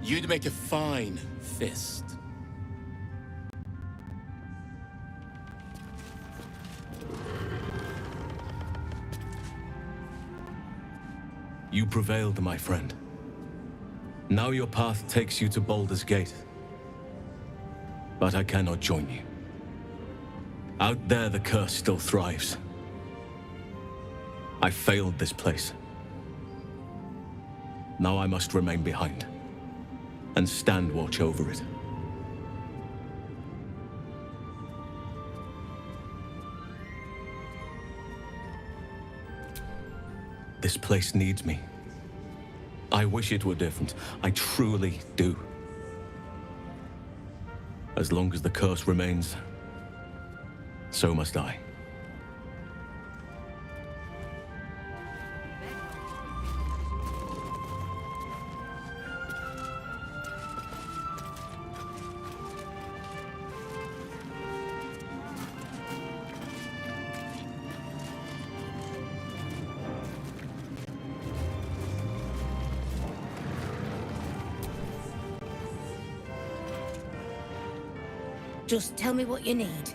You'd make a fine fist. You prevailed, my friend. Now your path takes you to Baldur's Gate. But I cannot join you. Out there, the curse still thrives. I failed this place. Now I must remain behind and stand watch over it. This place needs me. I wish it were different. I truly do. As long as the curse remains, so must I. Just tell me what you need.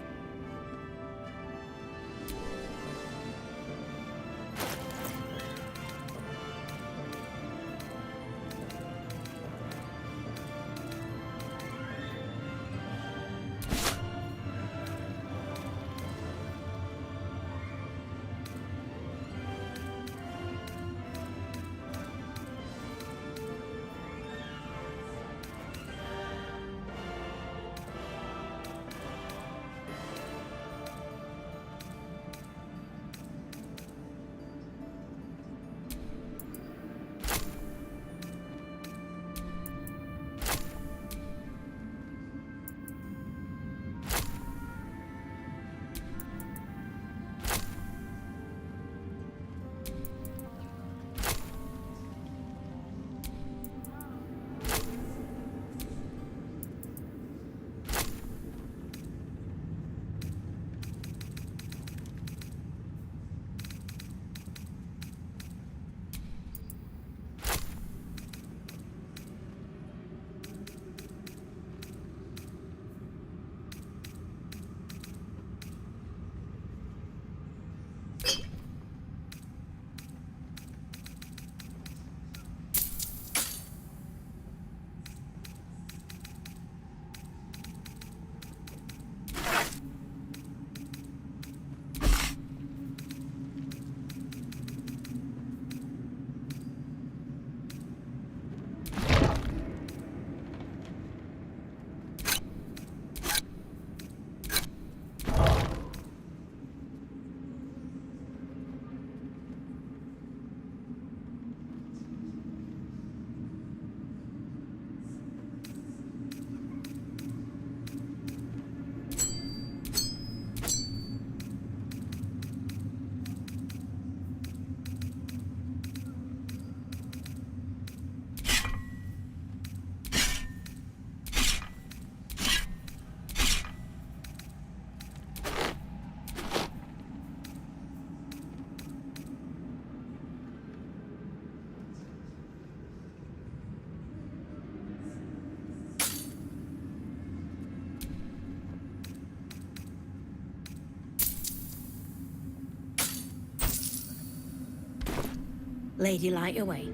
Lady, light your way.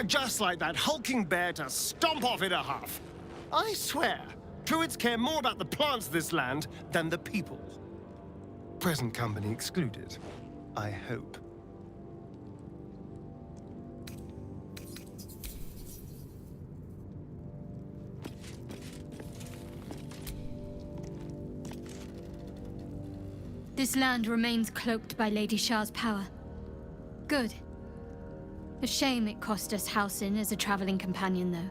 Just like that hulking bear to stomp off in a huff. I swear, druids care more about the plants of this land than the people. Present company excluded, I hope. This land remains cloaked by Lady Shah's power. Good. A shame it cost us Halsin as a traveling companion, though.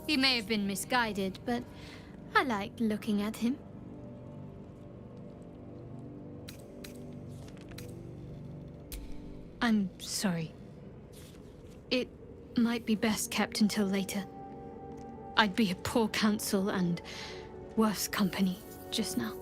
He may have been misguided, but I liked looking at him. I'm sorry. It might be best kept until later. I'd be a poor counsel and worse company just now.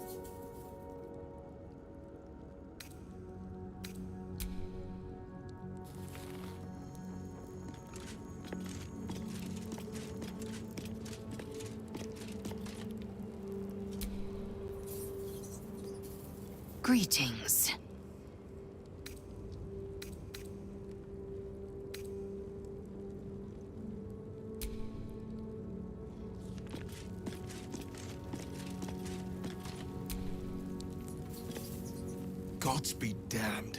Greetings. Gods be damned.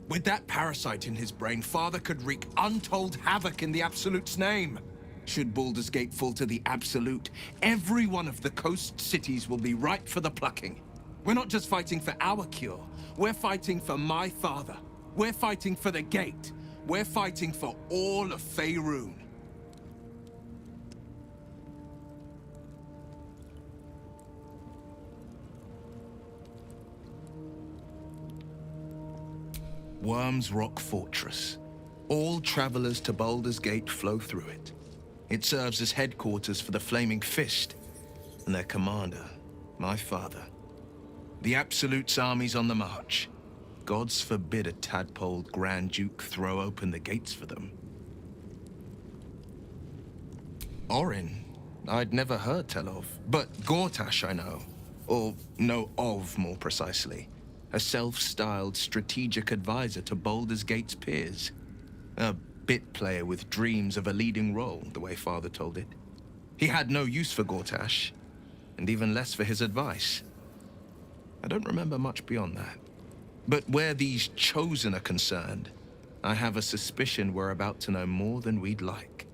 With that parasite in his brain, Father could wreak untold havoc in the Absolute's name. Should Baldur's Gate fall to the Absolute, every one of the coast cities will be ripe for the plucking. We're not just fighting for our cure. We're fighting for my father. We're fighting for the Gate. We're fighting for all of Faerun. Worm's Rock Fortress. All travelers to Baldur's Gate flow through it. It serves as headquarters for the Flaming Fist and their commander, my father. The Absolute's army's on the march. Gods forbid a tadpoled Grand Duke throw open the gates for them. Orin, I'd never heard tell of, but Gortash I know. Or know of, more precisely. A self-styled strategic advisor to Baldur's Gate's peers. A bit player with dreams of a leading role, the way Father told it. He had no use for Gortash, and even less for his advice. I don't remember much beyond that. But where these Chosen are concerned, I have a suspicion we're about to know more than we'd like.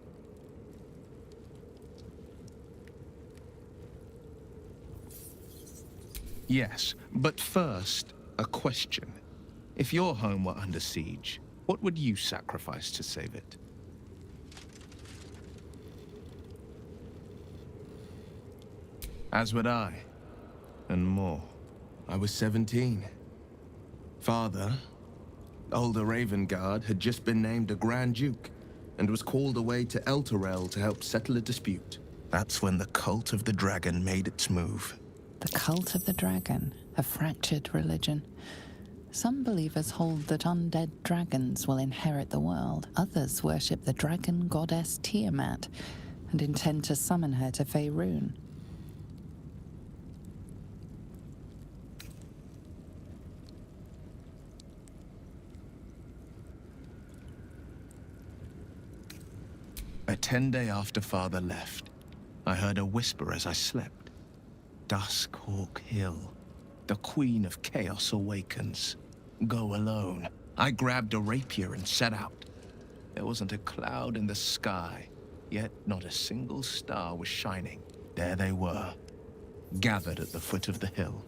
Yes, but first, a question. If your home were under siege, what would you sacrifice to save it? As would I, and more. I was 17. Father, older Ravengard, had just been named a Grand Duke and was called away to Elturel to help settle a dispute. That's when the Cult of the Dragon made its move. The Cult of the Dragon, a fractured religion. Some believers hold that undead dragons will inherit the world. Others worship the dragon goddess Tiamat and intend to summon her to Faerun. A 10-day after Father left, I heard a whisper as I slept. Duskhawk Hill. The Queen of Chaos awakens. Go alone. I grabbed a rapier and set out. There wasn't a cloud in the sky, yet not a single star was shining. There they were, gathered at the foot of the hill.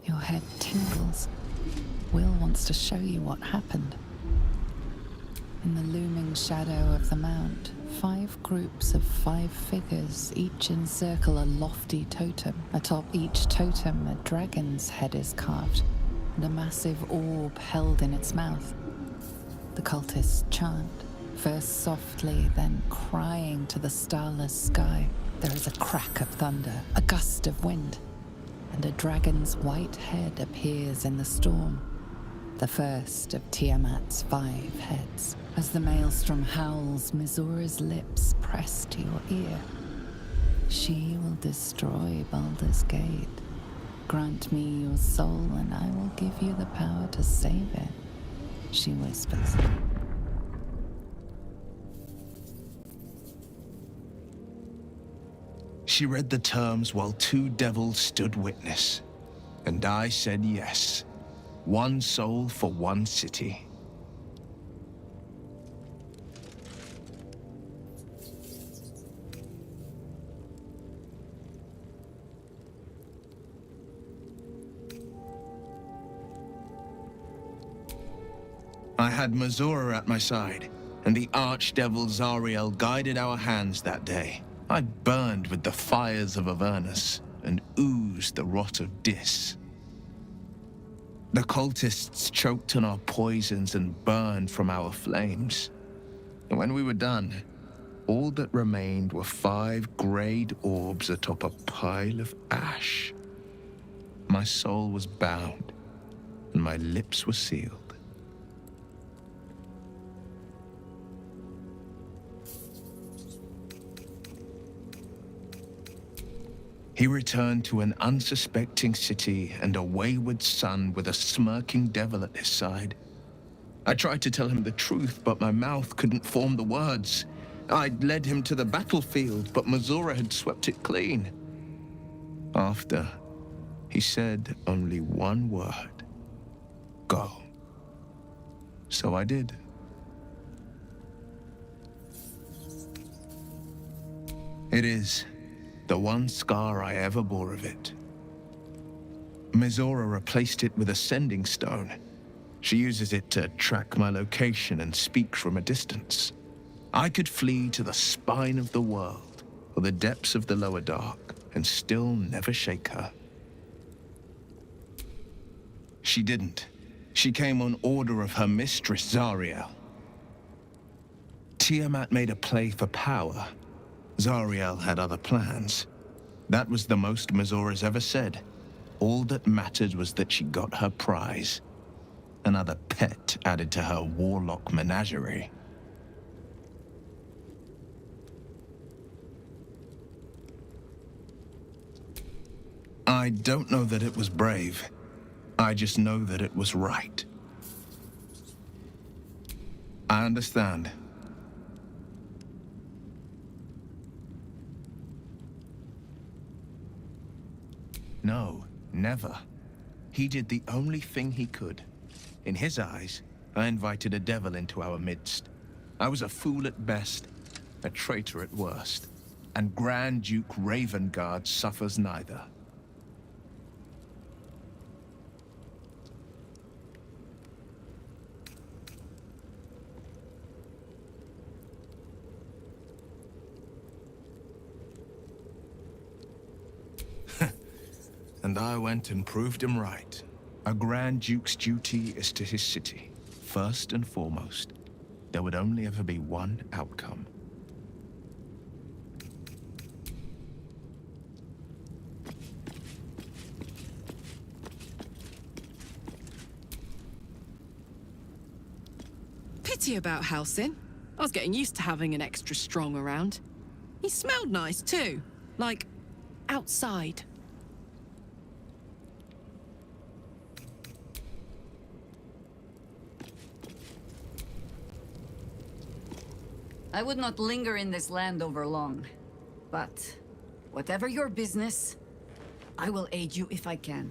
Your head tingles. Will wants to show you what happened. In the looming shadow of the mount, 5 groups of 5 figures each encircle a lofty totem. Atop each totem, a dragon's head is carved, and a massive orb held in its mouth. The cultists chant, first softly, then crying to the starless sky. There is a crack of thunder, a gust of wind, and a dragon's white head appears in the storm. The first of Tiamat's 5 heads. As the maelstrom howls, Mizura's lips press to your ear. She will destroy Baldur's Gate. Grant me your soul, and I will give you the power to save it, she whispers. She read the terms while two devils stood witness. And I said yes. One soul for one city. I had Mazura at my side, and the archdevil Zariel guided our hands that day. I burned with the fires of Avernus, and oozed the rot of Dis. The cultists choked on our poisons and burned from our flames. And when we were done, all that remained were 5 grayed orbs atop a pile of ash. My soul was bound, and my lips were sealed. He returned to an unsuspecting city and a wayward son with a smirking devil at his side. I tried to tell him the truth, but my mouth couldn't form the words. I'd led him to the battlefield, but Mazura had swept it clean. After, he said only one word. Go. So I did. It is the one scar I ever bore of it. Mazura replaced it with a sending stone. She uses it to track my location and speak from a distance. I could flee to the spine of the world or the depths of the lower dark and still never shake her. She didn't. She came on order of her mistress, Zariel. Tiamat made a play for power. Zariel had other plans. That was the most Mazura's ever said. All that mattered was that she got her prize. Another pet added to her warlock menagerie. I don't know that it was brave. I just know that it was right. I understand. No, never. He did the only thing he could. In his eyes, I invited a devil into our midst. I was a fool at best, a traitor at worst. And Grand Duke Ravengard suffers neither. And I went and proved him right. A Grand Duke's duty is to his city, first and foremost. There would only ever be one outcome. Pity about Halsin. I was getting used to having an extra strong around. He smelled nice too, like outside. I would not linger in this land over long. But whatever your business, I will aid you if I can.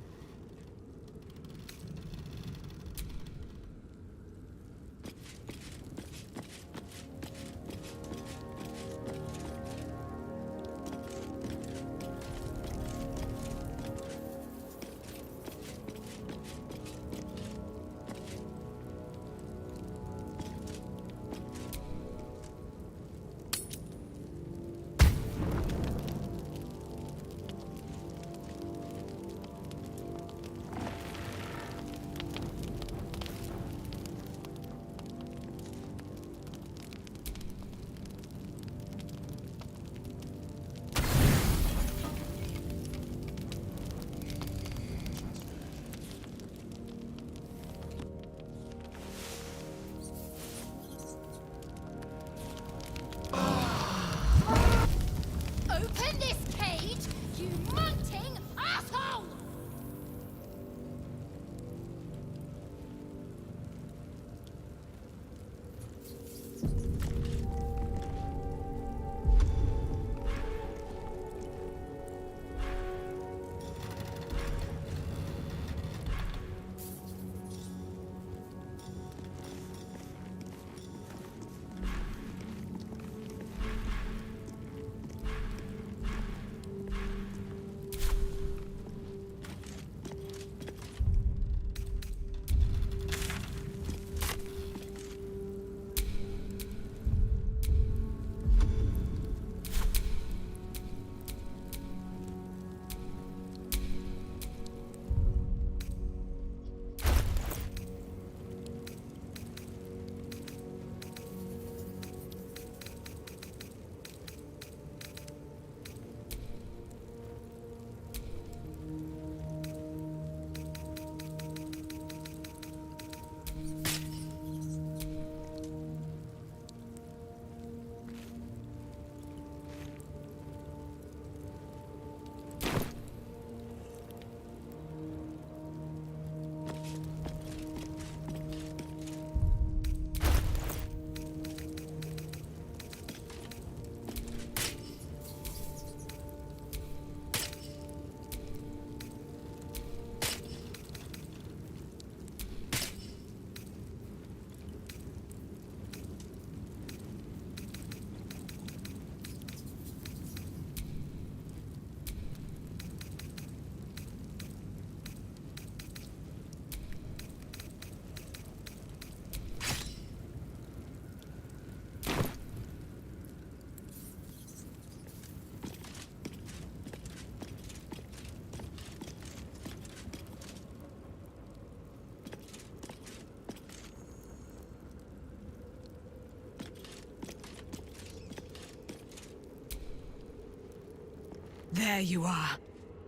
There you are.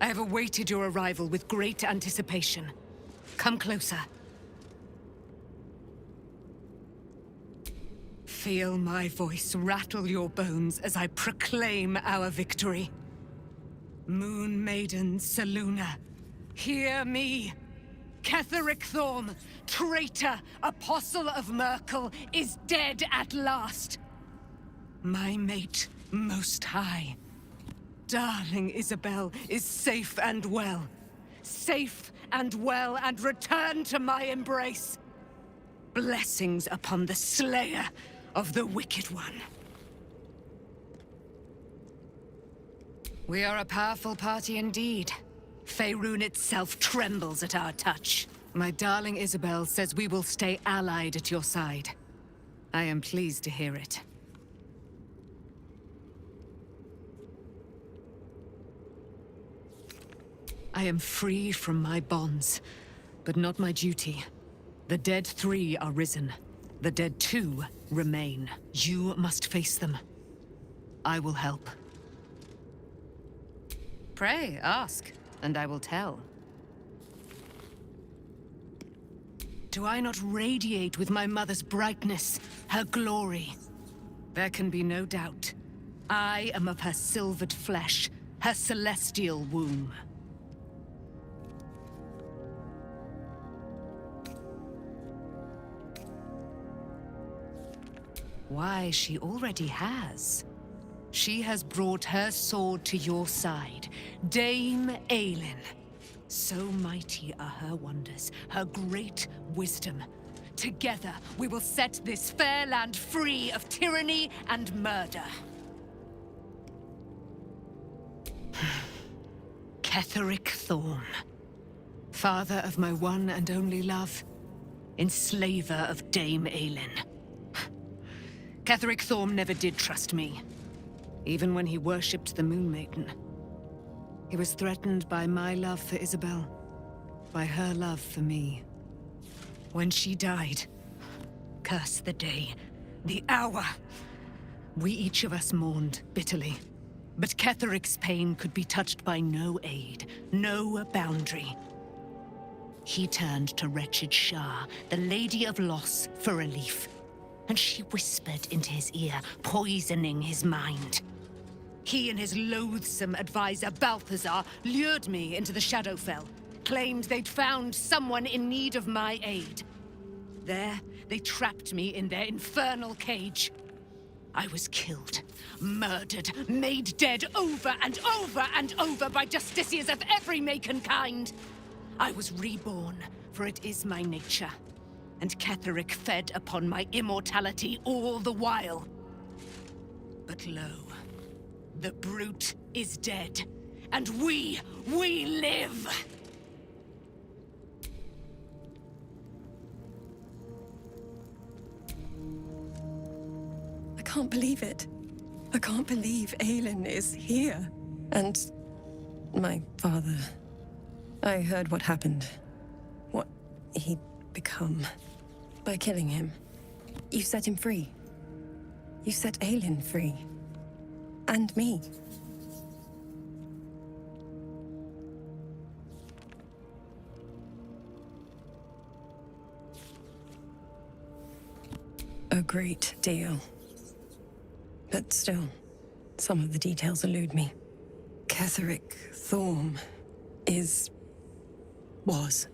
I have awaited your arrival with great anticipation. Come closer. Feel my voice rattle your bones as I proclaim our victory. Moon Maiden Selûne, hear me! Ketheric Thorm, traitor, apostle of Merkel, is dead at last. My mate, Most High. Darling Isabel is safe and well. Safe and well, and returned to my embrace. Blessings upon the slayer of the Wicked One. We are a powerful party indeed. Faerun itself trembles at our touch. My darling Isabel says we will stay allied at your side. I am pleased to hear it. I am free from my bonds, but not my duty. The dead 3 are risen. The dead 2 remain. You must face them. I will help. Pray, ask, and I will tell. Do I not radiate with my mother's brightness, her glory? There can be no doubt. I am of her silvered flesh, her celestial womb. Why, she already has. She has brought her sword to your side, Dame Aelin. So mighty are her wonders, her great wisdom. Together, we will set this fair land free of tyranny and murder. Ketheric Thorm, father of my one and only love, enslaver of Dame Aelin. Ketheric Thorm never did trust me, even when he worshipped the Moon Maiden. He was threatened by my love for Isabel, by her love for me. When she died, curse the day, the hour, we each of us mourned bitterly. But Ketheric's pain could be touched by no aid, no boundary. He turned to wretched Shah, the Lady of Loss, for relief. And she whispered into his ear, poisoning his mind. He and his loathsome advisor, Balthazar, lured me into the Shadowfell, claimed they'd found someone in need of my aid. There, they trapped me in their infernal cage. I was killed, murdered, made dead over and over and over by justiciars of every make and kind. I was reborn, for it is my nature. And Ketheric fed upon my immortality all the while. But lo, the brute is dead, and we live! I can't believe it. I can't believe Aelin is here. And my father. I heard what happened. What he'd become. By killing him. You set him free. You set Aelin free. And me. A great deal. But still, some of the details elude me. Ketheric Thorm was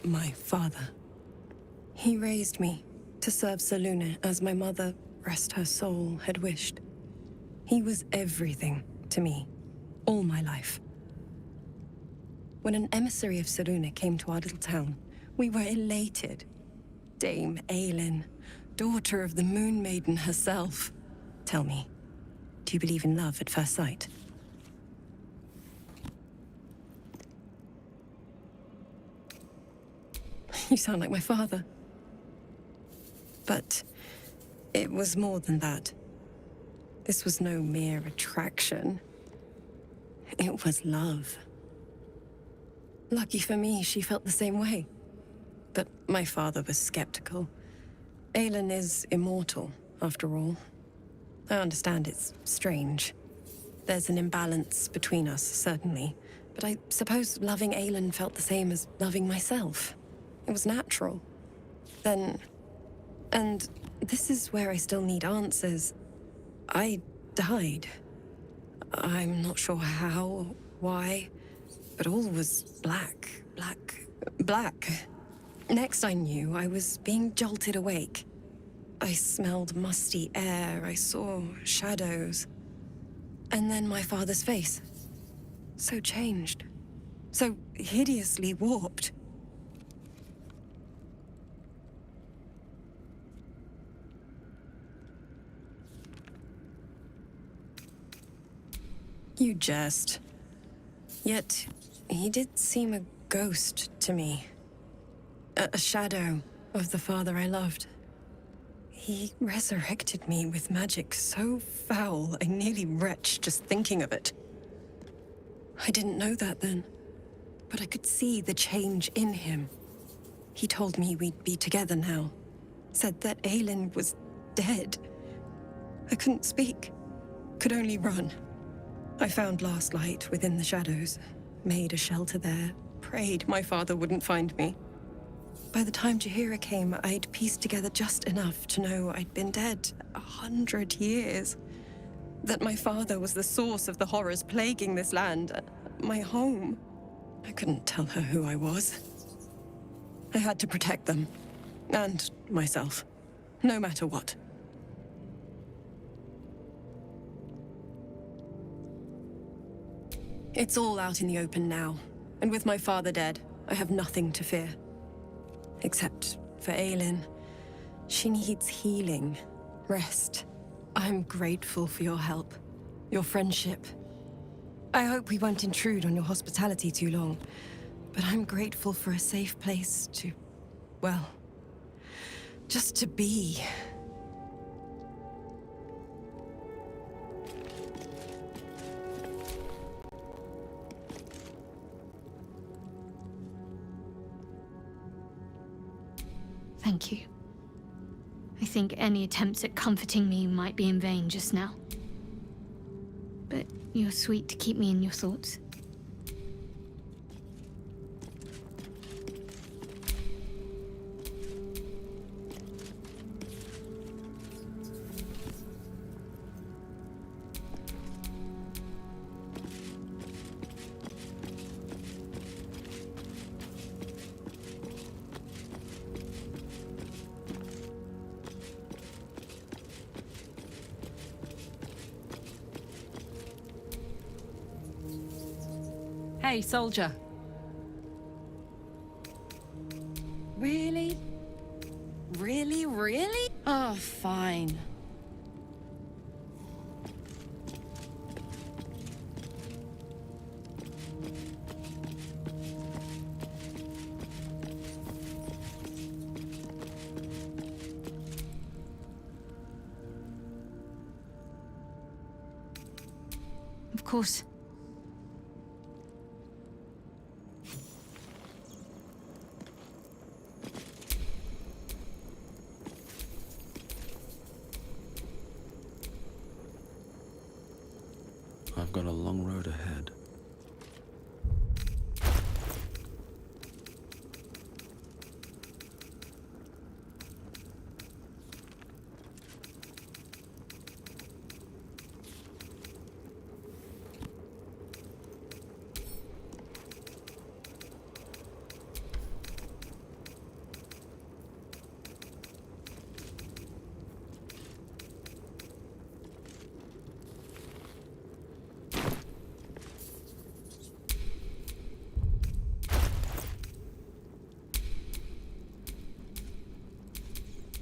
my father. He raised me to serve Selûne as my mother, rest her soul, had wished. He was everything to me, all my life. When an emissary of Selûne came to our little town, we were elated. Dame Aelin, daughter of the Moon Maiden herself. Tell me, do you believe in love at first sight? You sound like my father. But it was more than that. This was no mere attraction. It was love. Lucky for me, she felt the same way. But my father was skeptical. Aelin is immortal, after all. I understand it's strange. There's an imbalance between us, certainly. But I suppose loving Aelin felt the same as loving myself. It was natural. Then... And this is where I still need answers. I died. I'm not sure how, why, but all was black. Next I knew, I was being jolted awake. I smelled musty air, I saw shadows. And then my father's face. So changed. So hideously warped. You jest. Yet, he did seem a ghost to me. A shadow of the father I loved. He resurrected me with magic so foul, I nearly retch just thinking of it. I didn't know that then, but I could see the change in him. He told me we'd be together now. Said that Aelin was dead. I couldn't speak. Could only run. I found last light within the shadows, made a shelter there, prayed my father wouldn't find me. By the time Jaheira came, I'd pieced together just enough to know I'd been dead 100 years. That my father was the source of the horrors plaguing this land, my home. I couldn't tell her who I was. I had to protect them, and myself, no matter what. It's all out in the open now, and with my father dead, I have nothing to fear. Except for Aelin. She needs healing, rest. I'm grateful for your help, your friendship. I hope we won't intrude on your hospitality too long, but I'm grateful for a safe place to, well, just to be. Thank you. I think any attempts at comforting me might be in vain just now. But you're sweet to keep me in your thoughts. Hey, soldier. Really? Really? Oh, fine. Of course. I've got a long road ahead.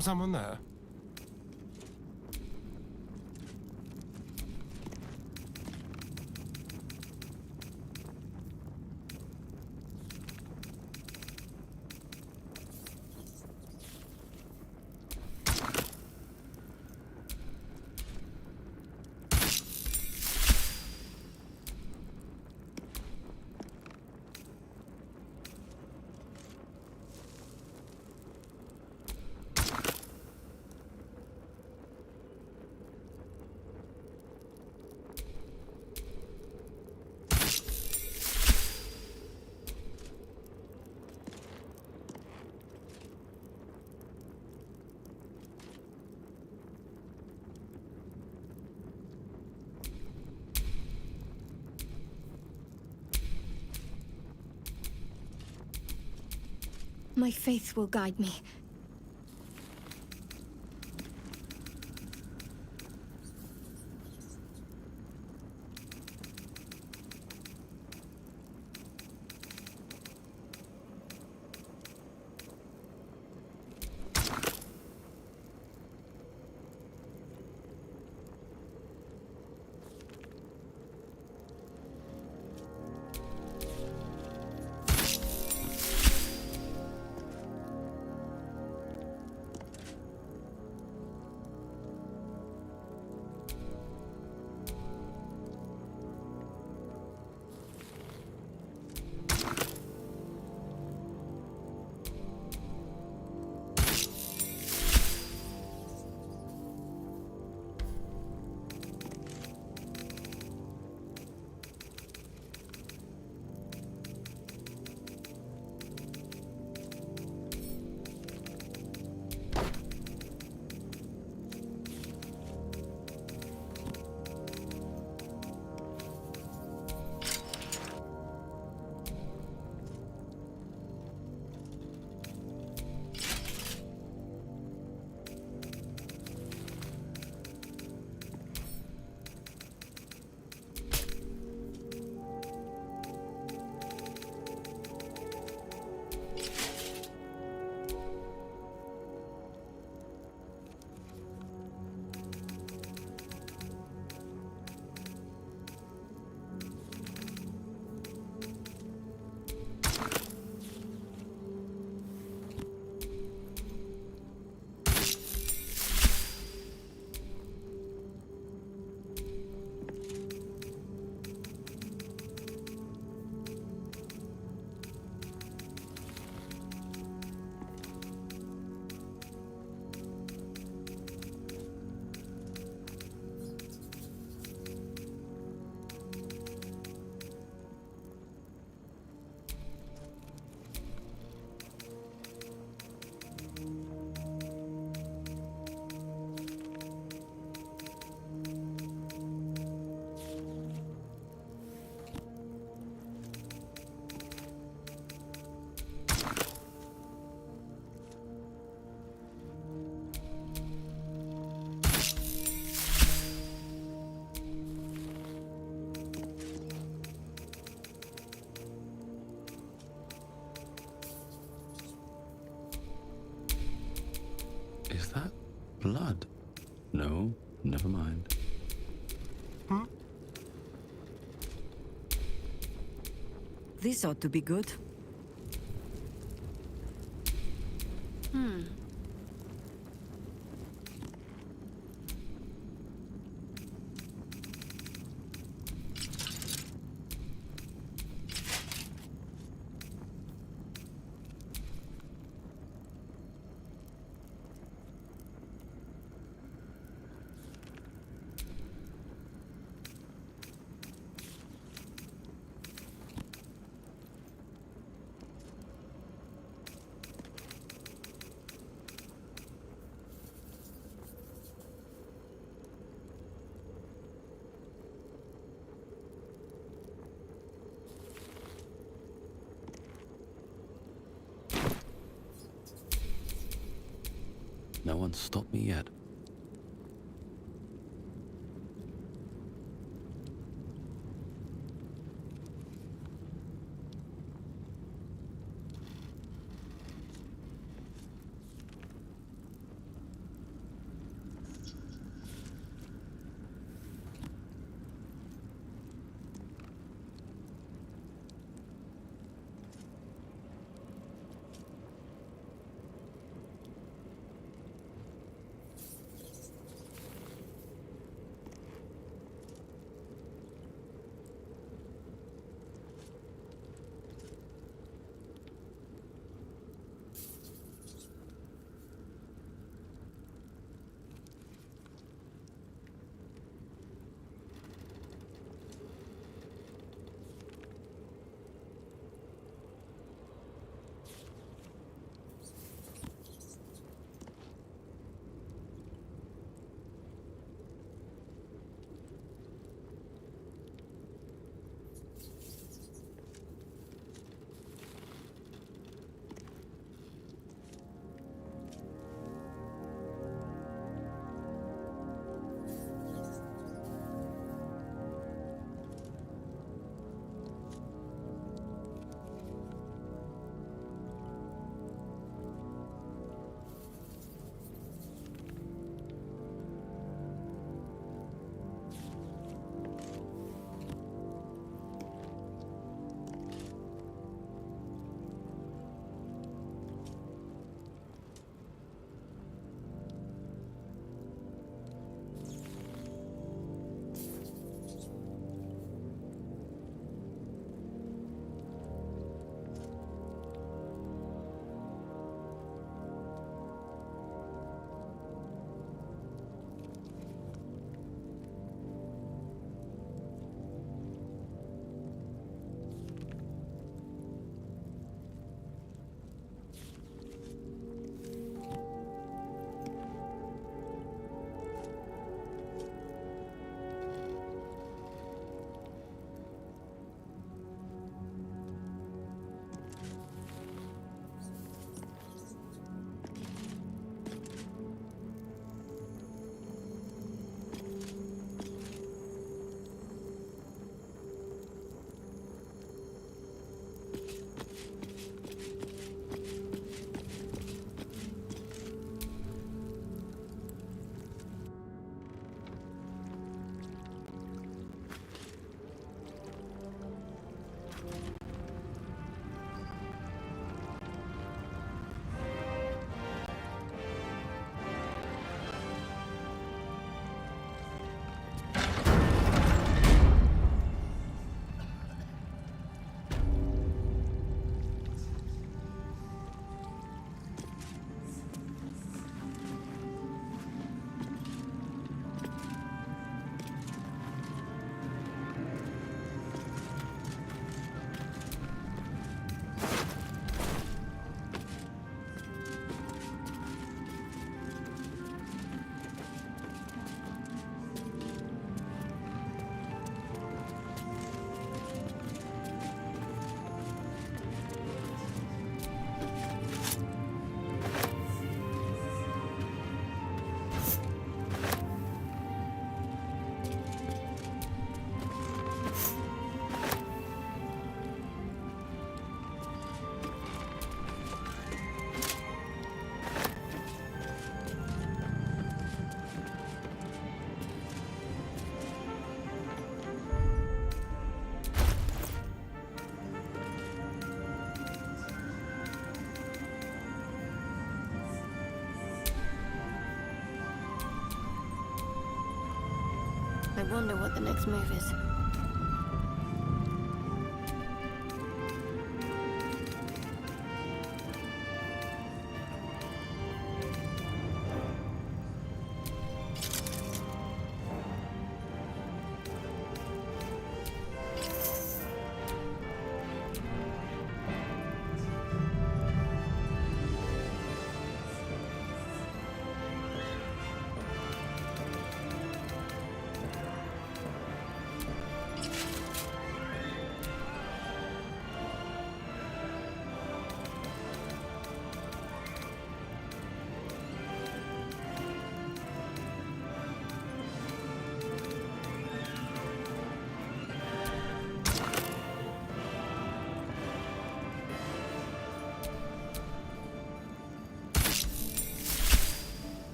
Someone there? My faith will guide me. Is that blood? No, never mind. This ought to be good. No one's stopped me yet. I wonder what the next move is.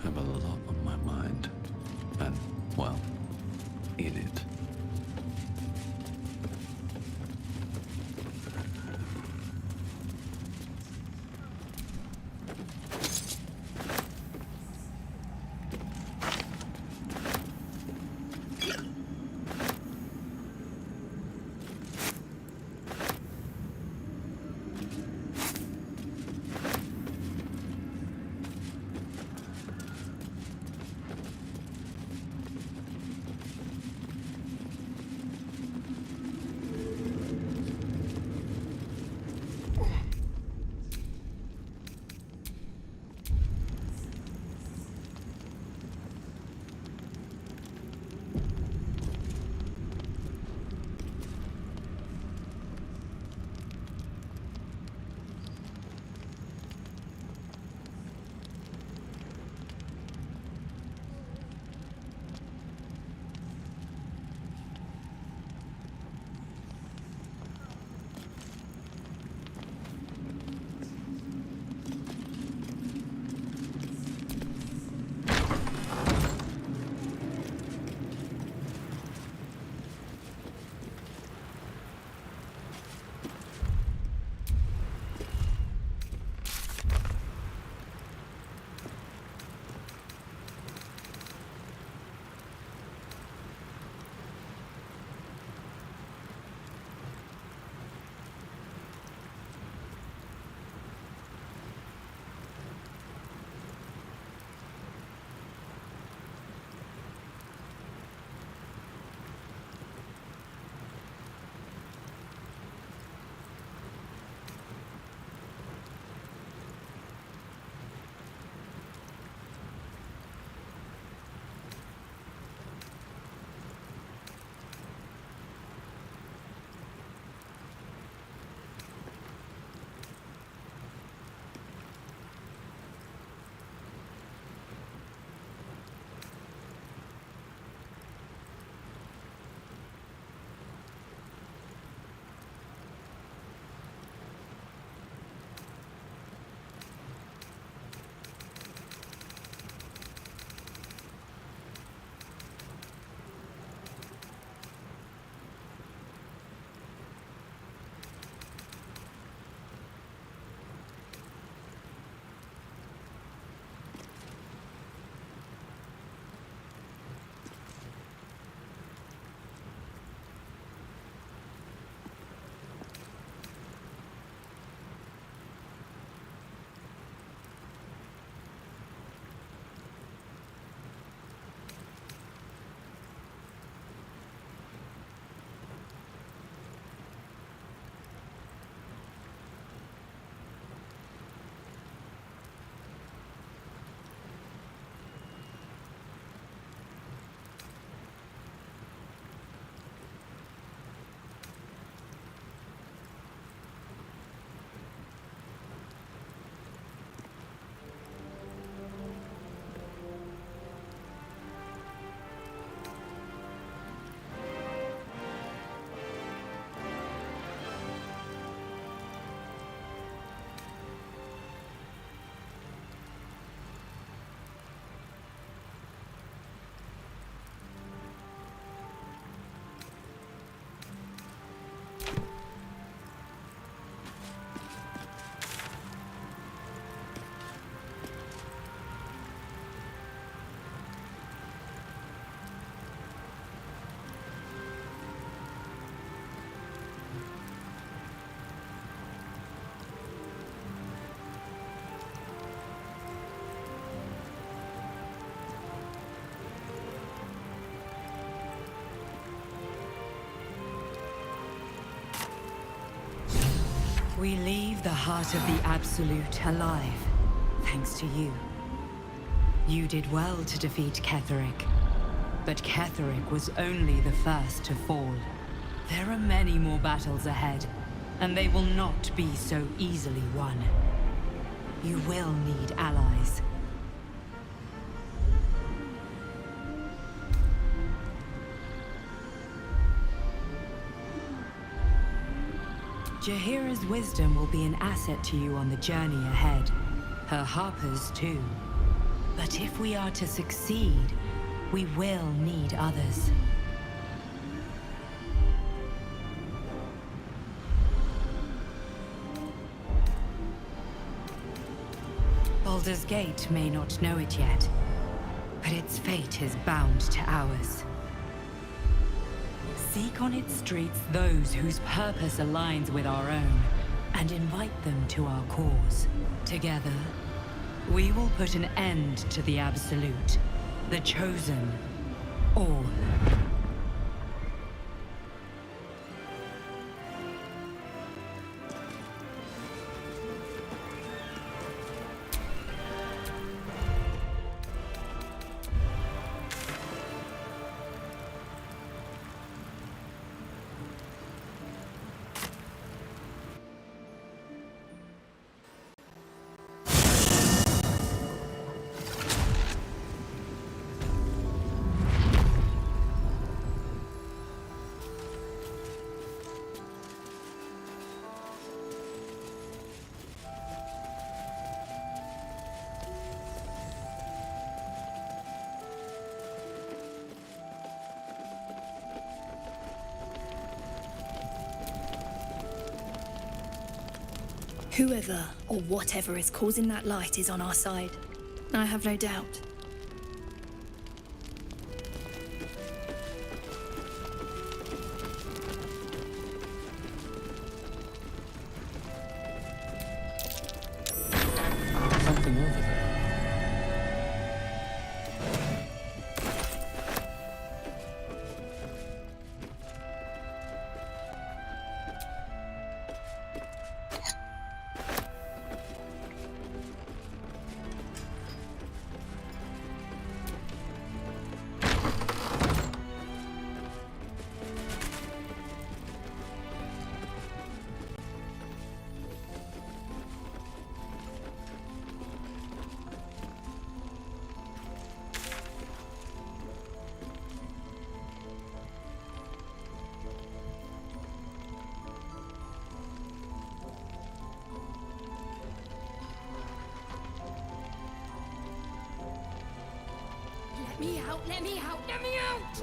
Have a lot on my mind. And, well, in it. We leave the heart of the Absolute alive, thanks to you. You did well to defeat Ketheric. But Ketheric was only the first to fall. There are many more battles ahead, and they will not be so easily won. You will need allies. Jaheira's wisdom will be an asset to you on the journey ahead. Her harpers too. But if we are to succeed, we will need others. Baldur's Gate may not know it yet, but its fate is bound to ours. Seek on its streets those whose purpose aligns with our own, and invite them to our cause. Together, we will put an end to the Absolute, the Chosen, all. Whoever or whatever is causing that light is on our side. I have no doubt. Something over there. Let me out, let me out, let me out!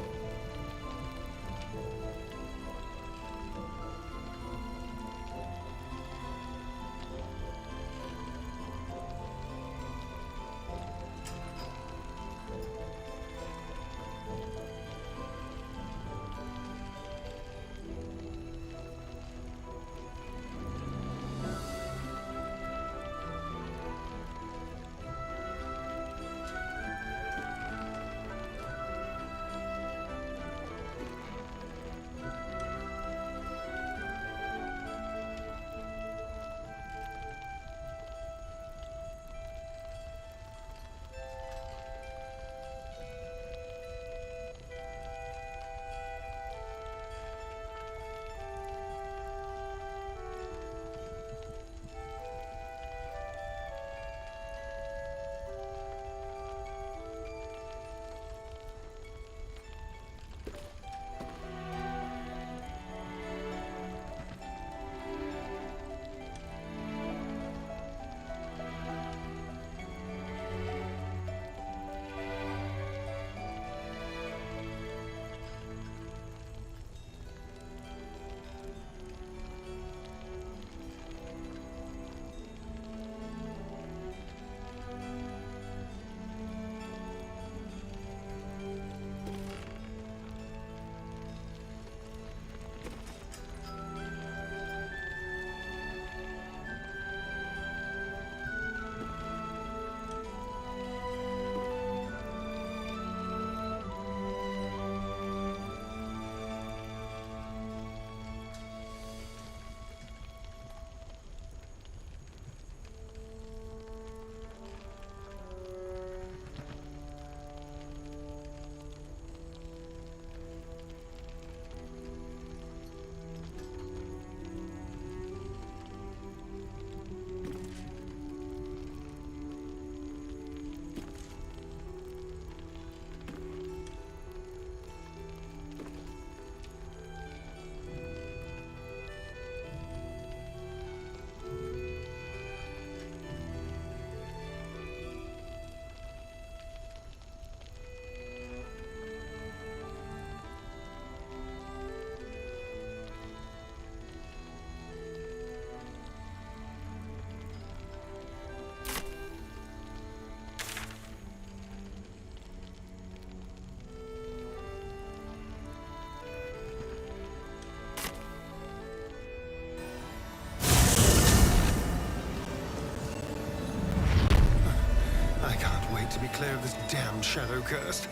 clear of this damn shadow curse.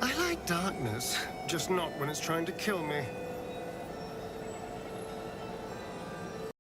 I like darkness, just not when it's trying to kill me.